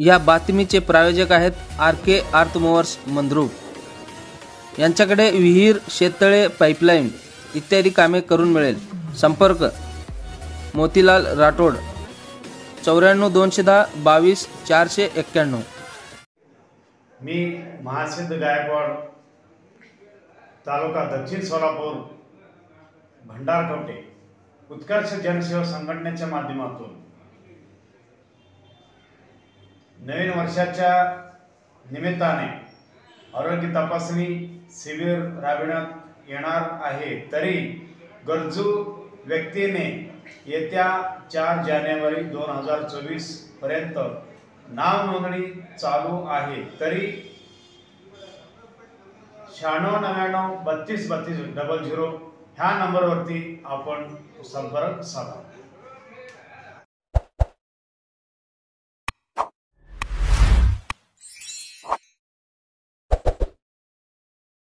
या बातमीचे प्रायोजक आहेत RK अर्थमूव्हर्स मंद्रुप। यांच्याकडे विहीर, शेततळे, पाईपलाईन इत्यादी कामे करून मिळेल। संपर्क मोतीलाल राठोड 94 210 22 491। मी महासिद्ध गायकवाड, तालुका दक्षिण सोलापूर, भंडारकवटे उत्कर्ष जनसेवा संघटनेच्या माध्यमातून नवीन वर्षाच्या निमित्ताने आरोग्य तपासणी शिबिर राबविण्यात येणार आहे। तरी गरजू व्यक्तीने येत्या 4 जानेवारी 2024 पर्यंत नाव नोंदणी चालू आहे। तरी 9699 32 32 00 ह्या नंबरवरती आपण संपर्क साधा।